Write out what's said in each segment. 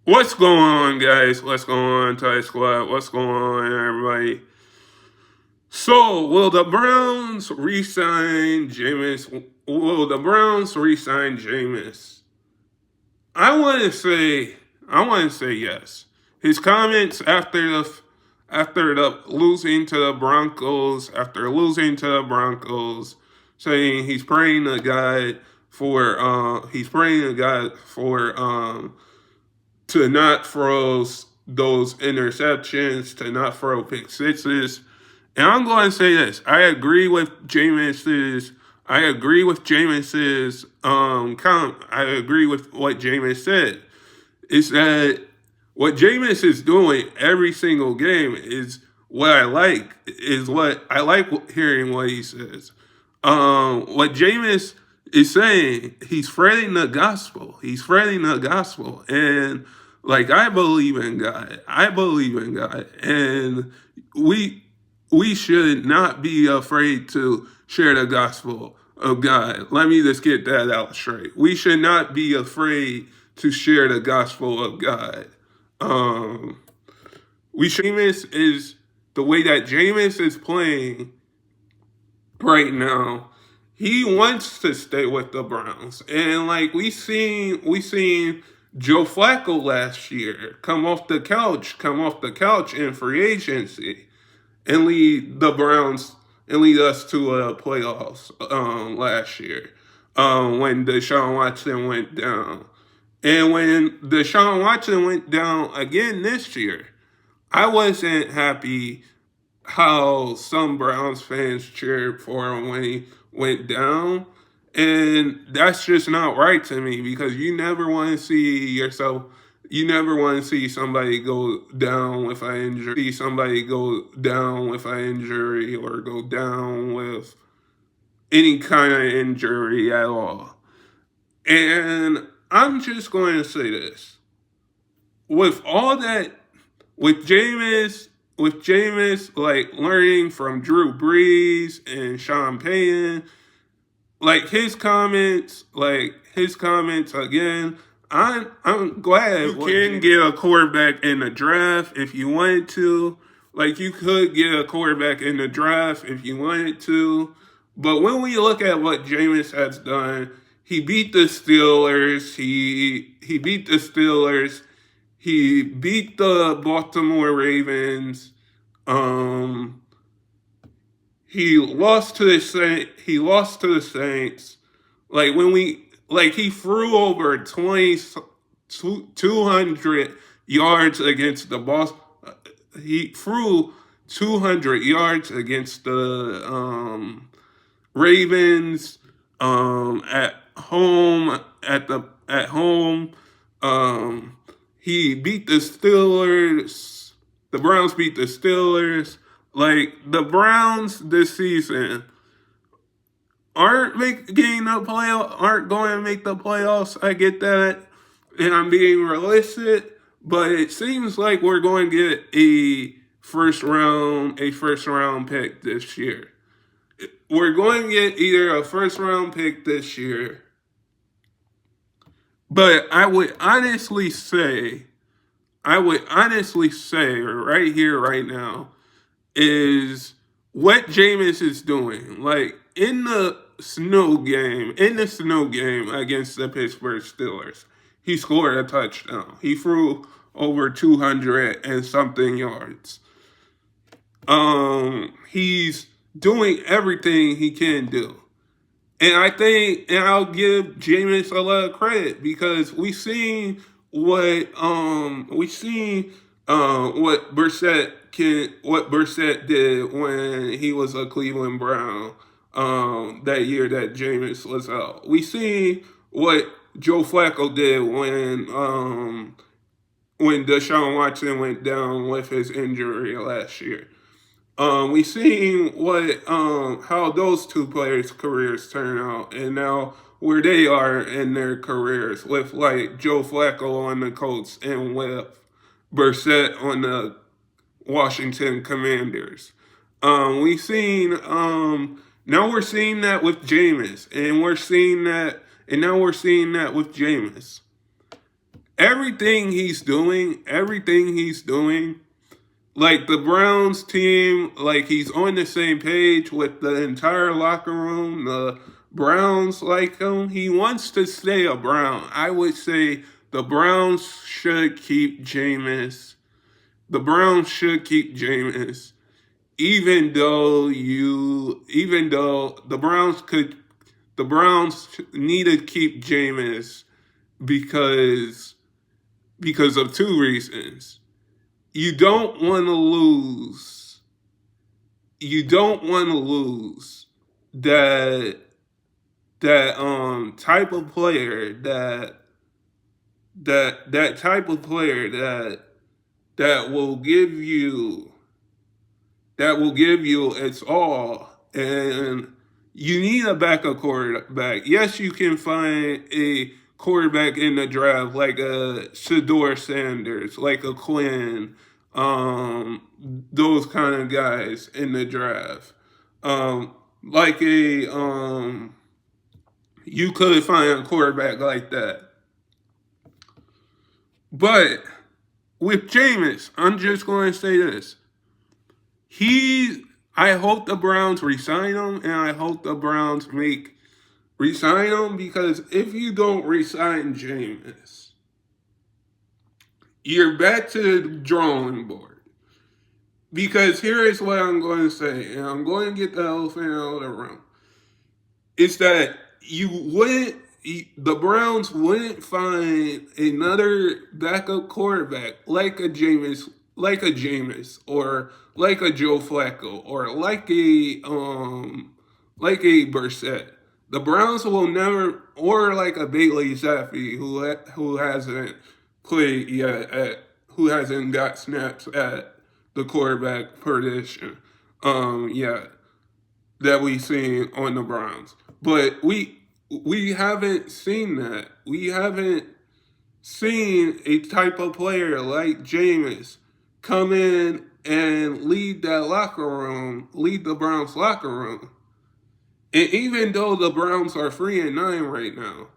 What's going on, guys? What's going on, Thai Squad? What's going on, everybody? So, will the Browns re-sign Jameis? Will the Browns re-sign Jameis? I want to say, I want to say yes. His comments after the losing to the Broncos, saying he's praying to God for to not throw those interceptions, to not throw pick sixes. And I'm going to say this: I agree with Jameis's I agree with what Jameis said. Is that what Jameis is doing every single game is what I like hearing what he says. What Jameis is saying, he's spreading the gospel. He's spreading the gospel, and like I believe in God. I believe in God, and we we should not be afraid to share the gospel of God. Let me just get that out straight. We should not be afraid to share the gospel of God. Um, Jameis is the way that Jameis is playing right now. He wants to stay with the Browns, and like we seen Joe Flacco last year come off the couch in free agency, and lead us to a playoffs last year when Deshaun Watson went down. And when Deshaun Watson went down again this year, I wasn't happy how some Browns fans cheered for him when he went down. And that's just not right to me because you never want to see somebody go down with an injury or go down with any kind of injury at all. And I'm just going to say this. With all that with Jameis, like learning from Drew Brees and Sean Payton, his comments again. I'm glad you can get a quarterback in the draft if you wanted to. Like you could get a quarterback in the draft if you wanted to. But when we look at what Jameis has done, he beat the Steelers. He beat the Steelers. He beat the Baltimore Ravens. Um, he lost to the Saints. Like when we like he threw over 200 yards against the Boston. He threw 200 yards against the Ravens at home at home. He beat the Steelers. The Browns beat the Steelers. Like the Browns this season aren't going to make the playoffs. I get that, and I'm being realistic. But it seems like we're going to get a first round pick this year. We're going to get either a first round pick this year, but I would honestly say right here, right now, is what Jameis is doing. Like in the snow game against the Pittsburgh Steelers, he scored a touchdown. He threw over 200 and something yards. He's doing everything he can do. And I'll give Jameis a lot of credit because what Brissett did when he was a Cleveland Brown that year that Jameis was out. We seen what Joe Flacco did when Deshaun Watson went down with his injury last year. We seen what how those two players' careers turn out, and now where they are in their careers with like Joe Flacco on the Colts and with Brissett on the Washington Commanders. We seen now we're seeing that with Jameis, and now we're seeing that with Jameis. everything he's doing, like the Browns team, like he's on the same page with the entire locker room. The Browns like him. He wants to stay a Brown. I would say the Browns should keep Jameis. The Browns should keep Jameis. Even though the Browns need to keep Jameis because of two reasons. You don't want to lose. You don't want to lose that type of player that type of player that will give you its all. And you need a backup quarterback. Yes, you can find a quarterback in the draft like a Shador Sanders, like a Quinn, those kind of guys in the draft. Like you could find a quarterback like that. But with Jameis, I'm just going to say this. I hope the Browns resign him, and I hope the Browns resign him, because if you don't resign Jameis, you're back to the drawing board. Because here is what I'm going to say, and I'm going to get the elephant out of the room. It's that the Browns wouldn't find another backup quarterback like a Jameis, or like a Joe Flacco, or like a Brissett. The Browns will never, or like a Bailey Zappi who hasn't played yet, who hasn't got snaps at the quarterback position. Yeah, that we've seen on the Browns. But we haven't seen that. We haven't seen a type of player like Jameis come in and lead the Browns locker room. And even though the Browns are 3-9 right now,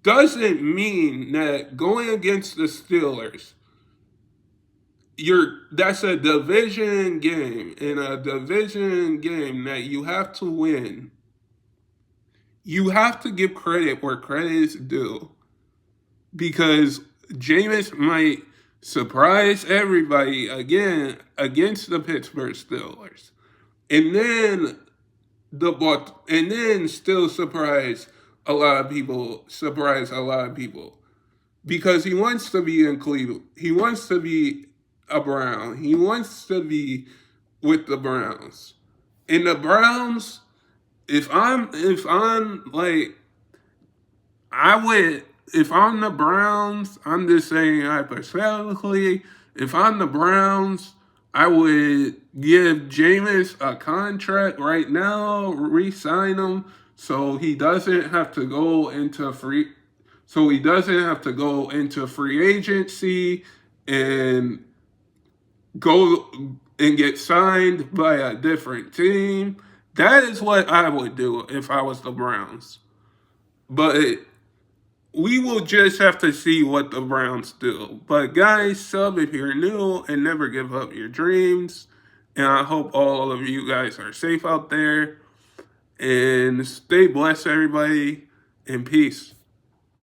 doesn't mean that going against the Steelers, that's a division game, and a division game that you have to win. You have to give credit where credit is due, because Jameis might surprise everybody again against the Pittsburgh Steelers, and then still surprise a lot of people. Because he wants to be in Cleveland. He wants to be a Brown. He wants to be with the Browns. And the Browns, if I'm like, if I'm the Browns, I'm just saying hypothetically, if I'm the Browns, I would give Jameis a contract right now, re-sign him, so he doesn't have to go into free agency and go and get signed by a different team. That is what I would do if I was the Browns. But we will just have to see what the Browns do. But guys, sub if you're new, and never give up your dreams. And I hope all of you guys are safe out there. And stay blessed, everybody. And peace.